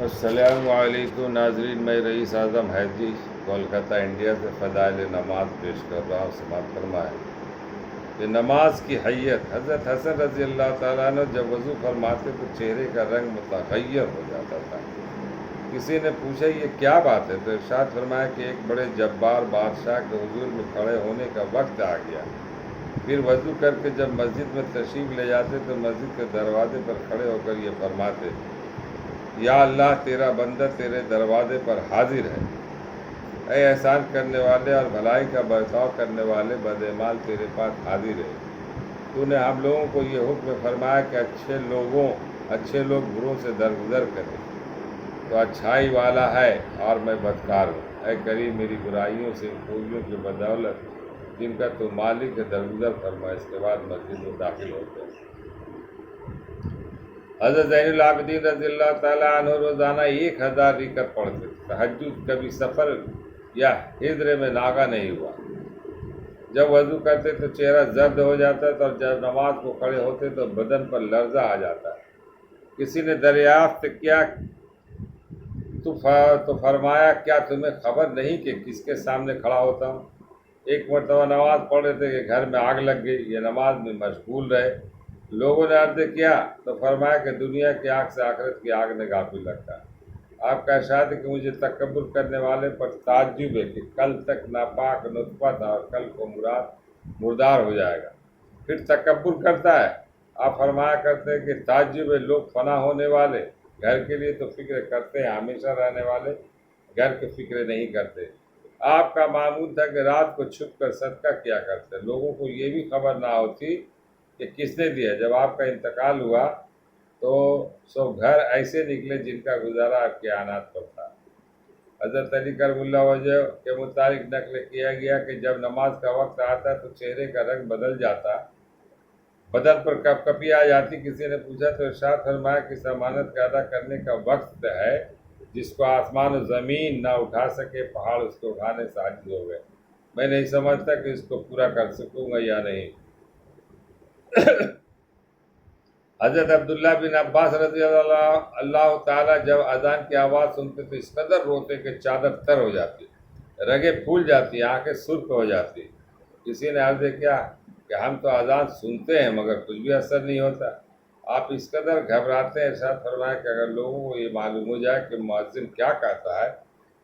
السلام علیکم ناظرین، میں رئیس اعظم حیدری کولکتہ انڈیا سے فضائل نماز پیش کر رہا ہوں۔ سماعت فرمائیں کہ نماز کی حیت حضرت حسن رضی اللہ تعالیٰ عنہ جب وضو فرماتے تو چہرے کا رنگ متغیر ہو جاتا تھا۔ کسی نے پوچھا یہ کیا بات ہے، تو ارشاد فرمایا کہ ایک بڑے جبار بادشاہ کے حضور میں کھڑے ہونے کا وقت آ گیا۔ پھر وضو کر کے جب مسجد میں تشریف لے جاتے تو مسجد کے دروازے پر کھڑے ہو کر یہ فرماتے، یا اللہ تیرا بندہ تیرے دروازے پر حاضر ہے، اے احسان کرنے والے اور بھلائی کا برتاؤ کرنے والے بدعمال تیرے پاس حاضر ہے۔ تو نے ہم لوگوں کو یہ حکم فرمایا کہ اچھے لوگ بروں سے درگزر کریں، تو اچھائی والا ہے اور میں بدکار ہوں۔ اے کریم میری برائیوں سے خوبیوں کی بدولت جن کا تو مالک ہے درگزر فرما۔ اس کے بعد مسجد میں داخل ہوتے ہیں۔ حضرت زین العابدین رضی اللہ تعالیٰ عنہ روزانہ 1000 رکعت پڑھتے تھے۔ تہجد کبھی سفر یا ہجر میں ناغہ نہیں ہوا۔ جب وضو کرتے تو چہرہ زرد ہو جاتا تھا، اور جب نماز کو کھڑے ہوتے تو بدن پر لرزہ آ جاتا ہے۔ کسی نے دریافت کیا تو فرمایا، کیا تمہیں خبر نہیں کہ کس کے سامنے کھڑا ہوتا ہوں؟ ایک مرتبہ نماز پڑھ رہے تھے کہ گھر میں آگ لگ گئی، یہ نماز میں مشغول رہے۔ لوگوں نے عرض کیا تو فرمایا کہ دنیا کی آگ سے آخرت کی آگ نے غافل رکھا۔ آپ کا ارشاد ہے کہ مجھے تکبر کرنے والے پر تعجب ہے کہ کل تک ناپاک نطفہ تھا اور کل کو مردار ہو جائے گا، پھر تکبر کرتا ہے۔ آپ فرمایا کرتے ہیں کہ تعجب ہے، لوگ فنا ہونے والے گھر کے لیے تو فکر کرتے ہیں، ہمیشہ رہنے والے گھر کی فکر نہیں کرتے۔ آپ کا معمول تھا کہ رات کو چھپ کر صدقہ کیا کرتے، لوگوں کو یہ بھی خبر نہ ہوتی کہ کس نے دیا۔ جب آپ کا انتقال ہوا تو سو گھر ایسے نکلے جن کا گزارا آپ کے آنات پر تھا۔ حضرت علی کرم اللہ وجہ کے متعلق نقل کیا گیا کہ جب نماز کا وقت آتا تو چہرے کا رنگ بدل جاتا، بدن پر کپ کپی آ جاتی۔ کسی نے پوچھا تو ارشاد فرمایا کہ اس امانت کا ادا کرنے کا وقت ہے جس کو آسمان و زمین نہ اٹھا سکے، پہاڑ اس کو اٹھانے سے عاجز ہو گئے۔ میں نہیں سمجھتا کہ اس کو پورا کر سکوں گا یا نہیں۔ حضرت عبداللہ بن عباس رضی اللہ تعالیٰ جب اذان کی آواز سنتے تو اس قدر روتے کہ چادر تر ہو جاتی، رگیں پھول جاتی، آنکھیں سرخ ہو جاتی۔ کسی نے عرض کیا کہ ہم تو اذان سنتے ہیں مگر کچھ بھی اثر نہیں ہوتا۔ آپ اس قدر گھبراتے ہیں۔ ارشاد فرمایا کہ اگر لوگوں کو یہ معلوم ہو جائے کہ مؤذن کیا کہتا ہے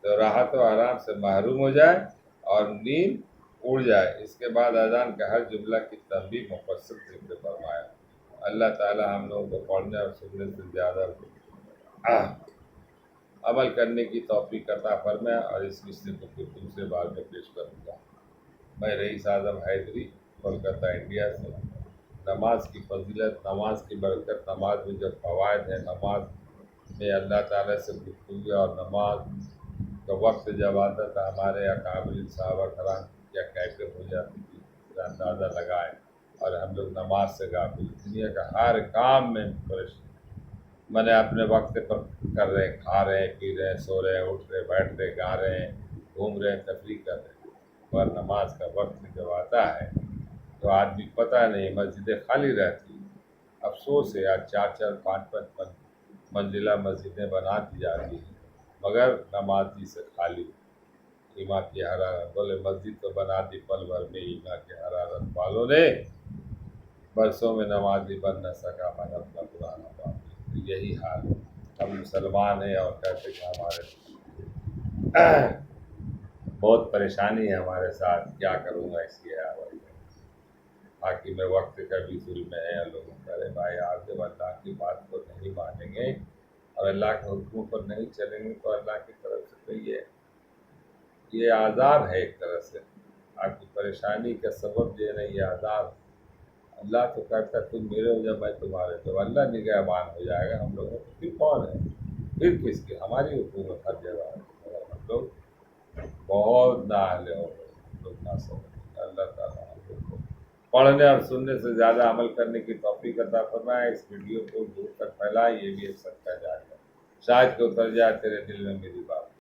تو راحت و آرام سے محروم ہو جائے اور نیند اڑ جائے۔ اس کے بعد اذان کا ہر جملہ کی تنبیہ مفصل ذکر فرمایا۔ اللہ تعالی ہم لوگوں کو پڑھنے اور سننے سے زیادہ عمل کرنے کی توفیق عطا فرمائے، اور اس قصے کو پھر دوسرے بار میں پیش کروں گا۔ میں رئیس اعظم حیدری کولکتہ انڈیا سے۔ نماز کی فضیلت، نماز کی برکت، نماز میں جو فوائد ہیں، نماز میں اللہ تعالیٰ سے گفتگو اور نماز کا وقت جب آتا تھا ہمارے اکابر صحابہ کرام کیا کیفیت ہو جاتی تھی، اس کا اندازہ لگائیں۔ اور ہم لوگ نماز سے غافل، دنیا کا ہر کام میں پریشان، میں نے اپنے وقت پر کر رہے ہیں، کھا رہے ہیں، پی رہے ہیں، سو رہے ہیں، اٹھ رہے، بیٹھ رہے، گا رہے ہیں، گھوم رہے ہیں، تفریح کر رہے ہیں۔ اور نماز کا وقت جب آتا ہے تو آدمی پتہ نہیں، مسجدیں خالی رہتی۔ افسوس ہے آج 4 5 منزلہ مسجدیں بنا دی جاتی ہیں مگر نمازی سے خالی۔ ایمان کی حرارت، بولے مسجد تو بنا دی پل بھر میں، ایمان کی حرارت والوں نے برسوں میں نمازی بن نہ سکا من اپنا پرانا باپ۔ یہی حال ہے، ہم مسلمان ہیں اور کہتے کہ ہمارے بہت پریشانی ہے ہمارے ساتھ، کیا کروں گا اس کی آواز۔ باقی میں وقت کا بھی ظلم ہے، لوگوں کرے بھائی آپ جب اللہ کی بات کو نہیں مانیں گے اور اللہ کے حکموں پر نہیں چلیں گے تو اللہ کی طرف سے تو یہ عذاب ہے ایک طرح سے، آپ کی پریشانی کا سبب جو ہے نا یہ عذاب۔ اللہ تو کہتا ہے تم میرے ہو جب میں تمہارے، تو اللہ نگہبان ہو جائے گا ہم لوگوں کو، پھر کون ہے، پھر کس کی؟ ہماری حکومت ہر جگہ ہے، مگر ہم لوگ بہت نااہل ہو گئے، ہم لوگ نہ سمجھ۔ اللہ تعالیٰ ہم لوگ کو پڑھنے اور سننے سے زیادہ عمل کرنے کی توفیق عطا فرمائے۔ اس ویڈیو کو دور تک پھیلائے، یہ بھی ایک صدقہ جاریہ ہے، شاید کہ اتر جائے تیرے دل میں میری بات۔